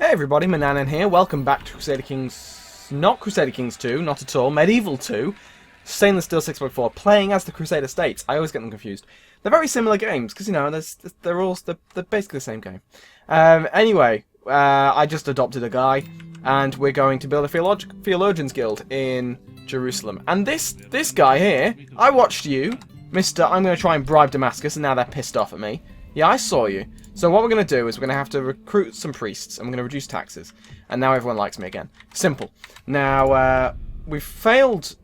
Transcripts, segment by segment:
Hey everybody, Manannan here. Welcome back to Crusader Kings, not Crusader Kings 2, not at all, Medieval 2, Stainless Steel 6x4, playing as the Crusader States. I always get them confused. They're very similar games, because, you know, they're basically the same game. Anyway, I just adopted a guy, and we're going to build a Theologians Guild in Jerusalem. And this guy here, I watched you, Mr. I'm going to try and bribe Damascus, and now they're pissed off at me. Yeah, I saw you. So what we're going to do is we're going to have to recruit some priests, and we're going to reduce taxes. And now everyone likes me again. Simple. Now, we've failed...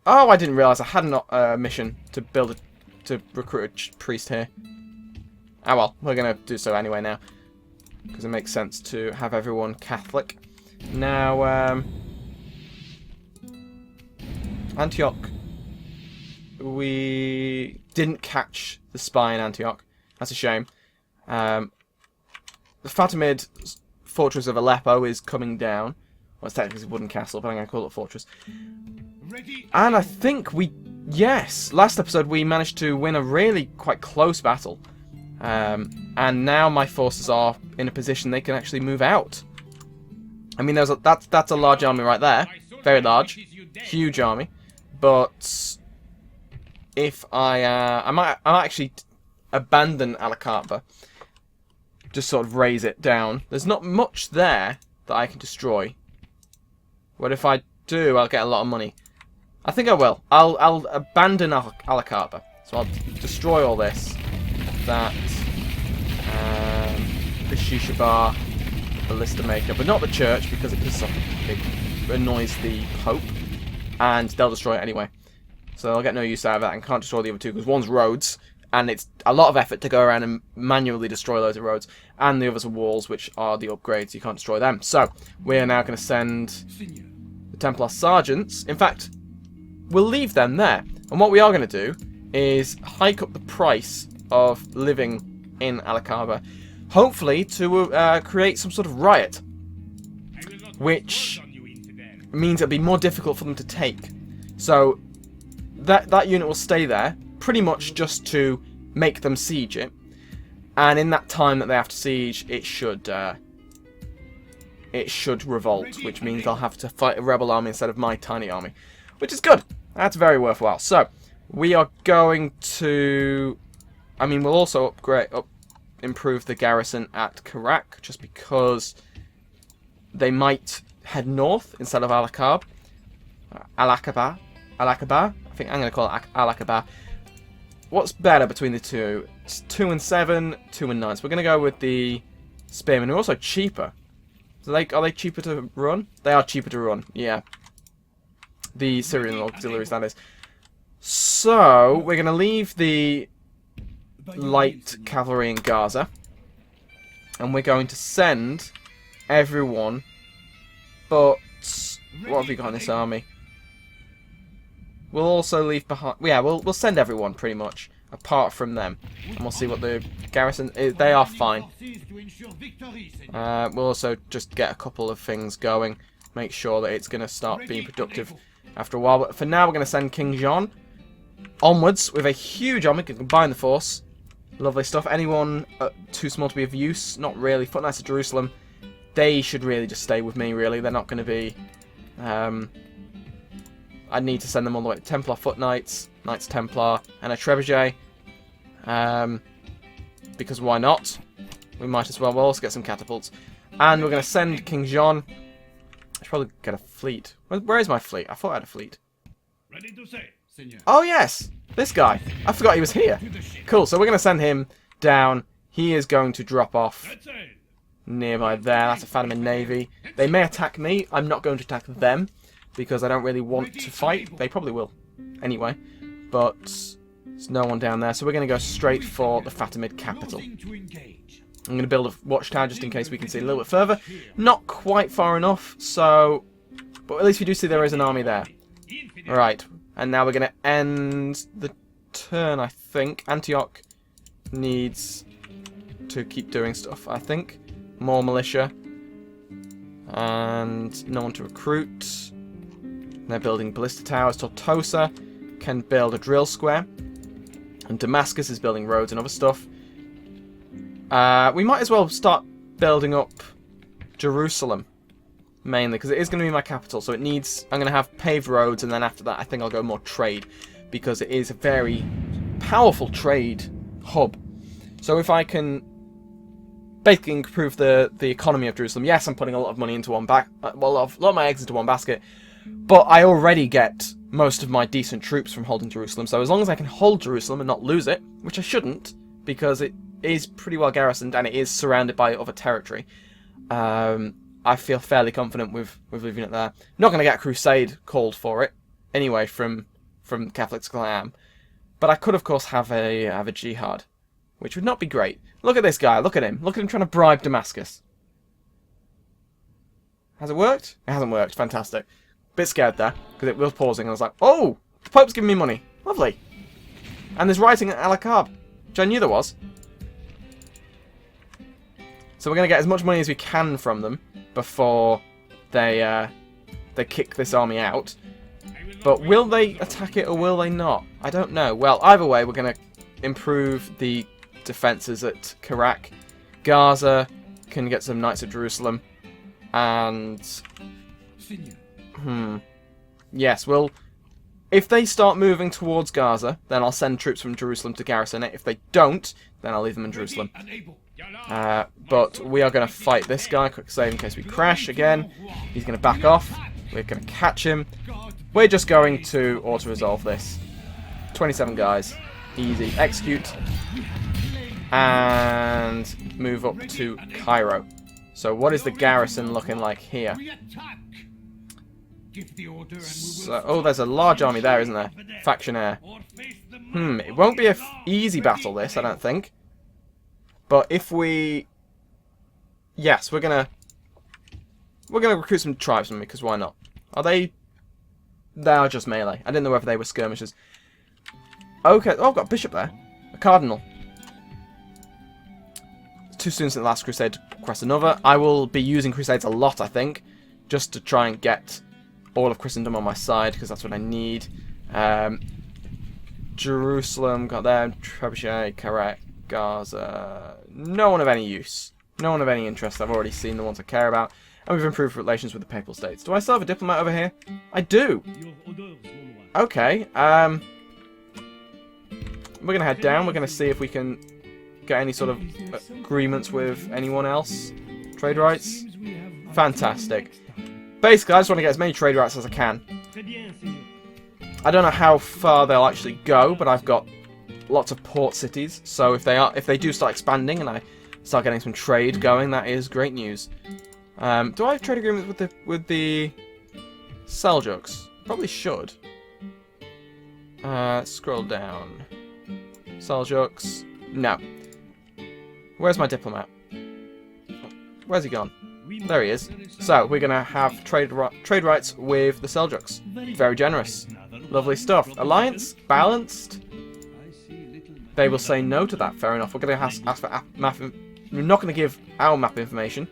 Oh, I didn't realise I had a mission to recruit a priest here. Ah well, we're going to do so anyway now. Because it makes sense to have everyone Catholic. Now, Antioch. We didn't catch the spy in Antioch. That's a shame. The Fatamid fortress of Aleppo is coming down. Well, it's technically a wooden castle, but I'm going to call it a fortress. And I think yes, last episode we managed to win a really quite close battle. And now my forces are in a position they can actually move out. I mean, that's a large army right there. Very large. Huge army. But if I might actually abandon Alakaba. Just sort of raise it down. There's not much there that I can destroy. But if I do, I'll get a lot of money. I think I will. I'll abandon Alakaba. So I'll destroy all this. That. The Shisha Bar. The Ballista Maker. But not the church because it pisses off. It annoys the Pope. And they'll destroy it anyway. So I'll get no use out of that and can't destroy the other two because one's roads. And it's a lot of effort to go around and manually destroy loads of roads. And the others are walls, which are the upgrades. You can't destroy them. So, we're now going to send the Templar Sergeants. In fact, we'll leave them there. And what we are going to do is hike up the price of living in Alakaba. Hopefully to create some sort of riot. Which means it'll be more difficult for them to take. So, that unit will stay there. Pretty much just to make them siege it, and in that time that they have to siege, it should revolt, which means they'll have to fight a rebel army instead of my tiny army, which is good. That's very worthwhile. So we are going to, I mean, we'll also improve the garrison at Karak, just because they might head north instead of Alakaba. I think I'm going to call it Alakaba. What's better between the two? It's 2 and 7, 2 and 9. So we're going to go with the Spearmen, who are also cheaper. So are they cheaper to run? They are cheaper to run, yeah. The Syrian auxiliaries, that is. So, we're going to leave the light cavalry in Gaza. And we're going to send everyone. But, what have we got in this army? We'll also leave behind... Yeah, we'll send everyone, pretty much, apart from them. And we'll see what the garrison... They are fine. We'll also just get a couple of things going. Make sure that it's going to start being productive after a while. But for now, we're going to send King John onwards with a huge army. Can combine the force. Lovely stuff. Anyone too small to be of use? Not really. Foot Knights of Jerusalem. They should really just stay with me, really. They're not going to be... I need to send them all the way to Templar Foot Knights, Knights Templar, and a Trebuchet. Because why not? We might as well. We'll also get some catapults. And we're going to send King John. I should probably get a fleet. Where is my fleet? I thought I had a fleet. Ready to say, Senor. Oh, yes! This guy. I forgot he was here. Cool, so we're going to send him down. He is going to drop off nearby there. That's a Fatamid Navy. They may attack me. I'm not going to attack them. Because I don't really want to fight. They probably will. Anyway. But there's no one down there. So we're going to go straight for the Fatamid capital. I'm going to build a watchtower just in case we can see a little bit further. Not quite far enough. So... But at least we do see there is an army there. Alright. And now we're going to end the turn, I think. Antioch needs to keep doing stuff, I think. More militia. And no one to recruit. They're building ballista towers. Tortosa can build a drill square. And Damascus is building roads and other stuff. We might as well start building up Jerusalem. Mainly, because it is going to be my capital, so it needs... I'm going to have paved roads, and then after that I think I'll go more trade, because it is a very powerful trade hub. So if I can basically improve the economy of Jerusalem, yes, I'm putting a lot of money into one a lot of my eggs into one basket, but I already get most of my decent troops from holding Jerusalem, so as long as I can hold Jerusalem and not lose it, which I shouldn't, because it is pretty well garrisoned, and it is surrounded by other territory, I feel fairly confident with leaving it there. Not going to get a crusade called for it, anyway, from Catholics as I am. But I could, of course, have a jihad, which would not be great. Look at this guy. Look at him. Look at him trying to bribe Damascus. Has it worked? It hasn't worked. Fantastic. Bit scared there, because it was pausing, and I was like, oh, the Pope's giving me money. Lovely. And there's writing at Al-Aqab, which I knew there was. So we're going to get as much money as we can from them before they kick this army out. But will they attack it or will they not? I don't know. Well, either way, we're going to improve the defences at Karak. Gaza can get some Knights of Jerusalem. And... yes, well, if they start moving towards Gaza, then I'll send troops from Jerusalem to garrison it. If they don't, then I'll leave them in Jerusalem. But we are going to fight this guy. Quick save in case we crash again. He's going to back off. We're going to catch him. We're just going to auto-resolve this. 27 guys. Easy. Execute. And move up to Cairo. So what is the garrison looking like here? So, oh, there's a large army there, isn't there? Factionaire. It won't be an easy battle, this, I don't think. But if we... Yes, we're gonna recruit some tribesmen, because why not? Are they... They are just melee. I didn't know whether they were skirmishers. Okay, oh, I've got a bishop there. A cardinal. Too soon since the last crusade to cross another. I will be using crusades a lot, I think, just to try and get all of Christendom on my side, because that's what I need. Jerusalem, got there. Trebuchet, Karak, Gaza. No one of any use. No one of any interest. I've already seen the ones I care about. And we've improved relations with the Papal States. Do I still have a diplomat over here? I do. Okay. We're going to head down. We're going to see if we can get any sort of agreements with anyone else. Trade rights. Fantastic. Basically, I just want to get as many trade rights as I can. I don't know how far they'll actually go, but I've got lots of port cities. So if they do start expanding and I start getting some trade going, that is great news. Do I have trade agreements with the Seljuks? Probably should. Scroll down. Seljuks. No. Where's my diplomat? Where's he gone? There he is. So, we're going to have trade rights with the Seljuks. Very generous. Lovely stuff. Alliance? Balanced? They will say no to that. Fair enough. We're going to ask for map. We're not going to give our map information.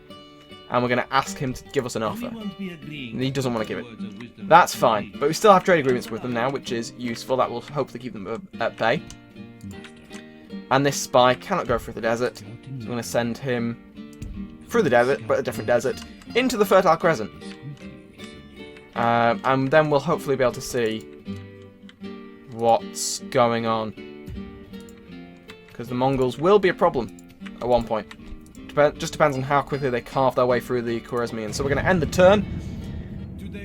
And we're going to ask him to give us an offer. And he doesn't want to give it. That's fine. But we still have trade agreements with them now, which is useful. That will hopefully keep them at bay. And this spy cannot go through the desert. So I'm going to send him through the desert, but a different desert, into the Fertile Crescent. And then we'll hopefully be able to see what's going on. Because the Mongols will be a problem at one point. Just depends on how quickly they carve their way through the Khwarezmians. So we're going to end the turn.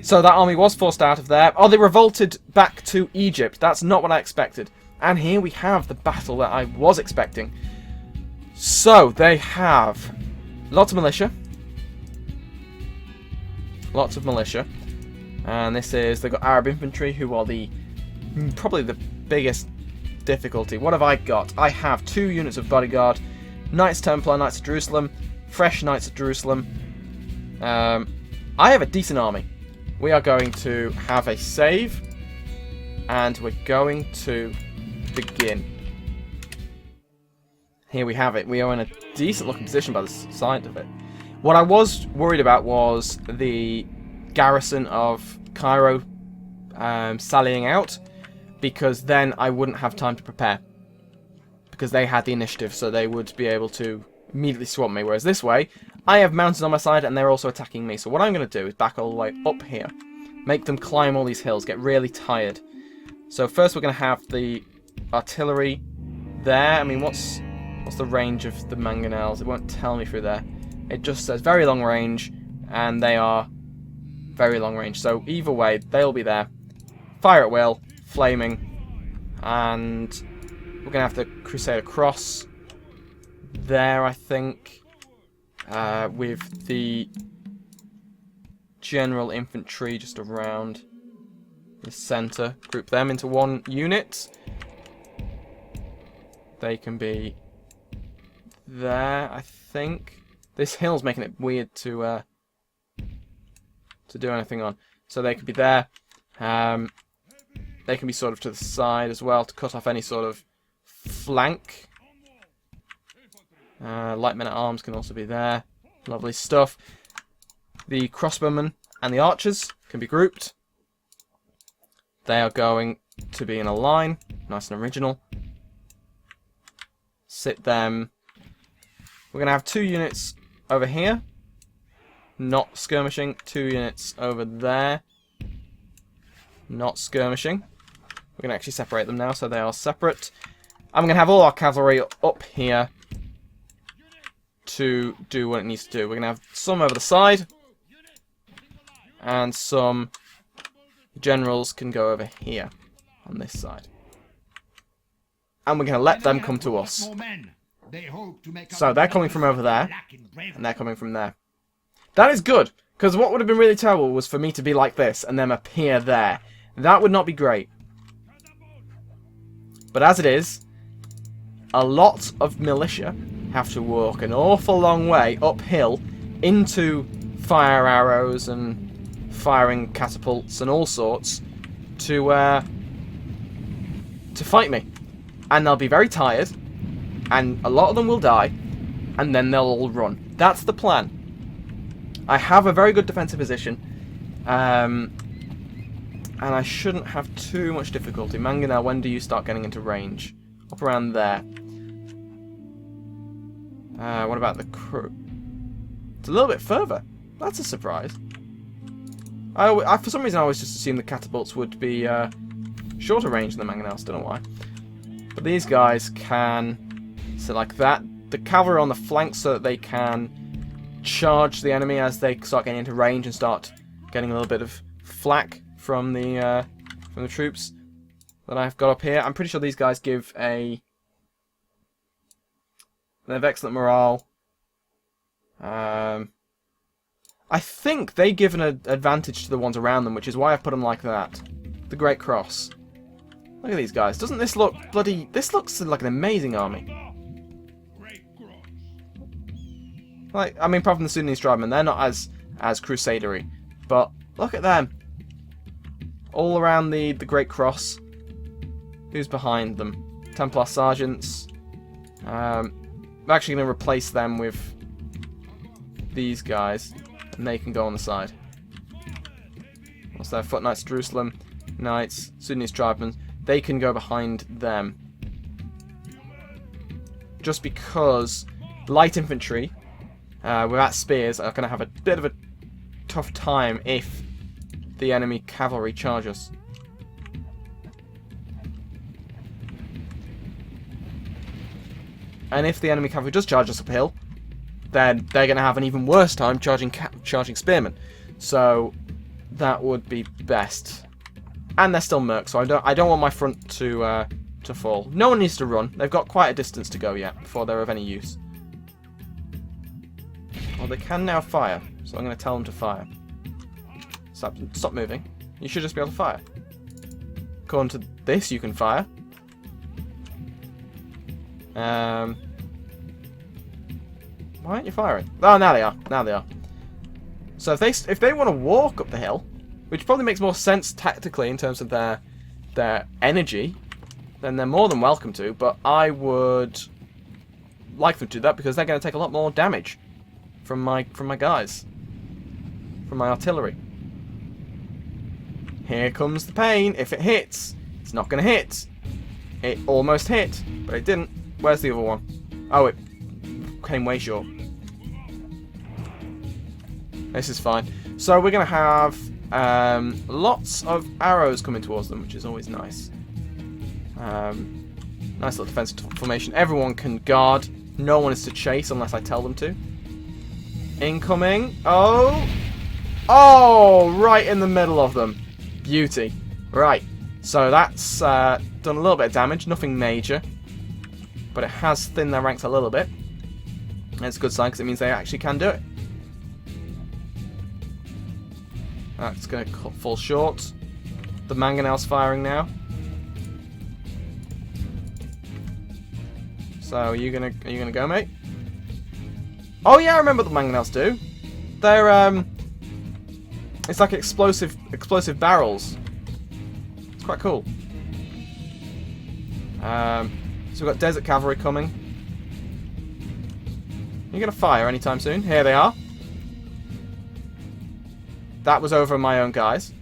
So that army was forced out of there. Oh, they revolted back to Egypt. That's not what I expected. And here we have the battle that I was expecting. So, they have lots of militia. Lots of militia. And this is, they've got Arab infantry, who are probably the biggest difficulty. What have I got? I have 2 units of bodyguard. Knights Templar, Knights of Jerusalem. Fresh Knights of Jerusalem. I have a decent army. We are going to have a save. And we're going to begin. Here we have it. We are in a decent looking position by the side of it. What I was worried about was the garrison of Cairo sallying out, because then I wouldn't have time to prepare. Because they had the initiative, so they would be able to immediately swamp me. Whereas this way, I have mountains on my side, and they're also attacking me. So what I'm going to do is back all the way up here. Make them climb all these hills, get really tired. So first we're going to have the artillery there. I mean, what's the range of the mangonels? It won't tell me through there. It just says very long range, and they are very long range. So either way, they'll be there. Fire at will, flaming, and we're going to have the Crusader cross there, I think, with the general infantry just around the centre. Group them into one unit. They can be there, I think. This hill's making it weird to do anything on. So they can be there. They can be sort of to the side as well to cut off any sort of flank. Light men at arms can also be there. Lovely stuff. The crossbowmen and the archers can be grouped. They are going to be in a line. Nice and original. Sit them. We're going to have 2 units over here. Not skirmishing. 2 units over there. Not skirmishing. We're going to actually separate them now, so they are separate. I'm going to have all our cavalry up here to do what it needs to do. We're going to have some over the side, and some generals can go over here on this side. And we're going to let them come to us. So they're coming from over there, and they're coming from there. That is good, because what would have been really terrible was for me to be like this and them appear there. That would not be great. But as it is, a lot of militia have to walk an awful long way uphill into fire arrows and firing catapults and all sorts to fight me. And they'll be very tired, and a lot of them will die, and then they'll all run. That's the plan. I have a very good defensive position, and I shouldn't have too much difficulty. Manganel, when do you start getting into range? Up around there. What about the crew? It's a little bit further. That's a surprise. I for some reason, I always just assumed the catapults would be shorter range than the mangonels. Don't know why. But these guys can, so like that. The cavalry on the flanks so that they can charge the enemy as they start getting into range and start getting a little bit of flak from the troops that I've got up here. I'm pretty sure these guys give they have excellent morale. I think they give an advantage to the ones around them, which is why I've put them like that. The Great Cross. Look at these guys. Doesn't this look bloody... This looks like an amazing army. Like, I mean, apart from the Sudanese tribesmen, they're not as crusadery. But look at them. All around the Great Cross. Who's behind them? Templar sergeants. I'm actually going to replace them with these guys, and they can go on the side. What's their foot knights? Jerusalem knights, Sudanese tribesmen. They can go behind them. Just because light infantry without spears are going to have a bit of a tough time if the enemy cavalry charge us. And if the enemy cavalry does charge us uphill, then they're going to have an even worse time charging spearmen. So that would be best. And they're still mercs, so I don't want my front to fall. No one needs to run. They've got quite a distance to go yet before they're of any use. Well, they can now fire, so I'm going to tell them to fire. Stop moving. You should just be able to fire. According to this, you can fire. Why aren't you firing? Oh, now they are. Now they are. So if they want to walk up the hill, which probably makes more sense tactically in terms of their energy, then they're more than welcome to. But I would like them to do that because they're going to take a lot more damage from my guys, from my artillery. Here comes the pain. If it hits, it's not going to hit. It almost hit, but it didn't. Where's the other one? Oh, it came way short. This is fine. So we're going to have lots of arrows coming towards them, which is always nice. Nice little defensive formation. Everyone can guard. No one is to chase unless I tell them to. Incoming. Oh! Oh! Right in the middle of them. Beauty. Right. So that's done a little bit of damage. Nothing major. But it has thinned their ranks a little bit. And it's a good sign because it means they actually can do it. That's going to fall short. The Manganel's firing now. So are you gonna go, mate? Oh yeah, I remember what the Manganels do. They're it's like explosive barrels. It's quite cool. So we've got desert cavalry coming. Are you gonna fire anytime soon? Here they are. That was over my own guys,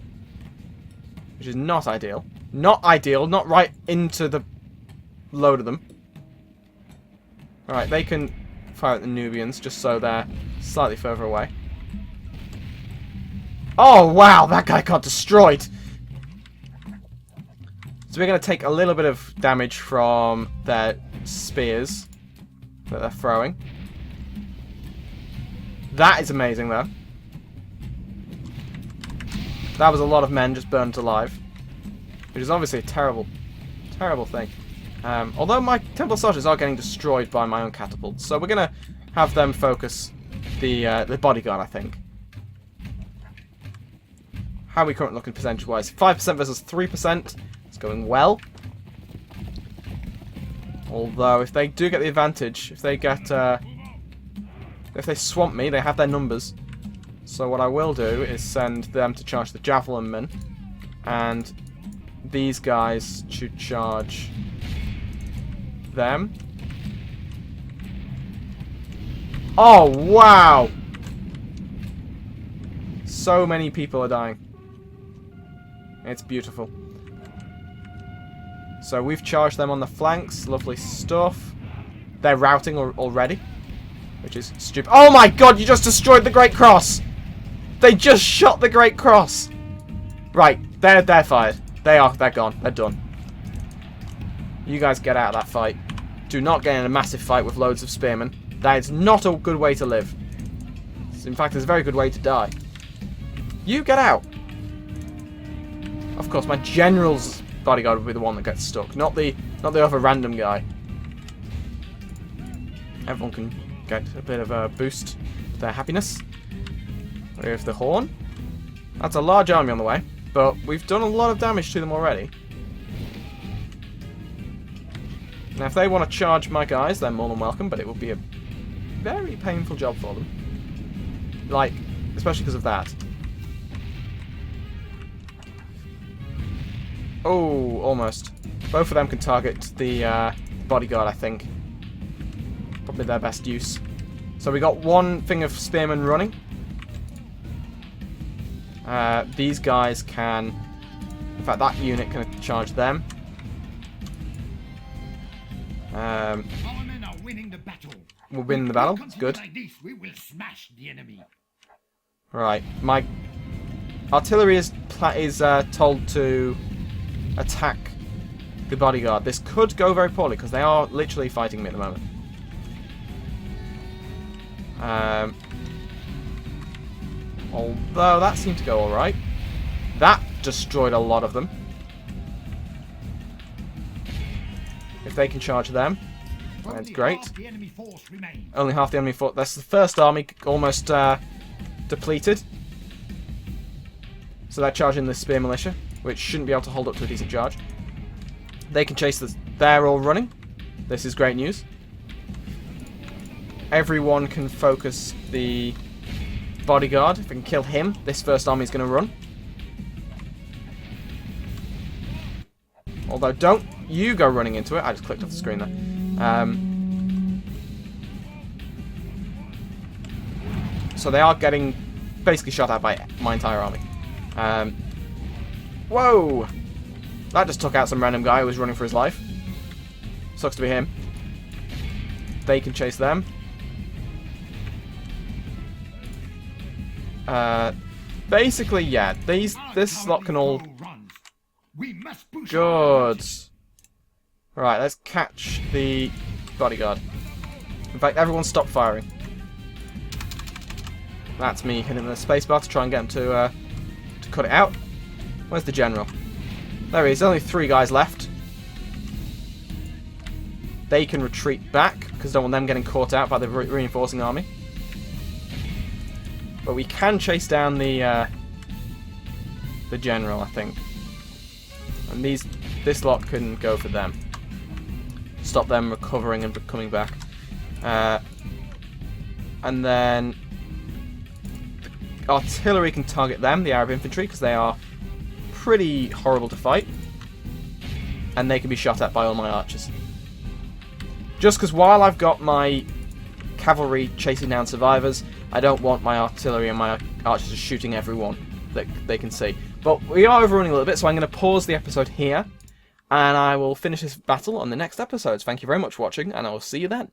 which is not ideal. Not ideal. Not right into the load of them. Alright, they can fire at the Nubians, just so they're slightly further away. Oh, wow! That guy got destroyed! So we're going to take a little bit of damage from their spears that they're throwing. That is amazing, though. That was a lot of men just burnt alive. Which is obviously a terrible, terrible thing. Although my temple soldiers are getting destroyed by my own catapults, so we're going to have them focus the bodyguard, I think. How are we currently looking percentage-wise? 5% versus 3%. It's going well. Although, if they do get the advantage, if they get, if they swamp me, they have their numbers. So what I will do is send them to charge the javelin men, and these guys should charge them. Oh, wow! So many people are dying. It's beautiful. So we've charged them on the flanks. Lovely stuff. They're routing already, which is stupid. Oh my god, you just destroyed the Great Cross! They just shot the Great Cross! Right, they're fired. They're gone. They're done. You guys get out of that fight. Do not get in a massive fight with loads of spearmen. That is not a good way to live. In fact, it's a very good way to die. You get out. Of course, my general's bodyguard will be the one that gets stuck, not the other random guy. Everyone can get a bit of a boost to their happiness with the horn. That's a large army on the way, but we've done a lot of damage to them already. Now, if they want to charge my guys, they're more than welcome, but it will be a very painful job for them. Like, especially because of that. Oh, almost. Both of them can target the bodyguard, I think. Probably their best use. So we got one thing of spearmen running. These guys can... In fact, that unit can charge them. Our men are winning the battle. We'll win the battle. It's good. Like this, we will smash the enemy. Right. My artillery is told to attack the bodyguard. This could go very poorly because they are literally fighting me at the moment. Although that seemed to go alright. That destroyed a lot of them. If they can charge them, that's great. Only half the enemy force. That's the first army almost depleted. So they're charging the spear militia, which shouldn't be able to hold up to a decent charge. They can chase the... They're all running. This is great news. Everyone can focus the bodyguard. If I can kill him, this first army is going to run. Although, don't you go running into it. I just clicked off the screen there. So they are getting basically shot at by my entire army. Whoa! That just took out some random guy who was running for his life. Sucks to be him. They can chase them. Basically, yeah. This lot can all... We must push Good. Right, let's catch the bodyguard. In fact, everyone stop firing. That's me hitting the spacebar to try and get him to cut it out. Where's the general? There he is. There's only 3 guys left. They can retreat back, because I don't want them getting caught out by the reinforcing army. But we can chase down the general, I think. And this lot can go for them. Stop them recovering and coming back. And then the artillery can target them, the Arab infantry, because they are pretty horrible to fight. And they can be shot at by all my archers. Just because while I've got my cavalry chasing down survivors, I don't want my artillery and my archers shooting everyone that they can see. But we are overrunning a little bit, so I'm going to pause the episode here, and I will finish this battle on the next episodes. Thank you very much for watching, and I will see you then.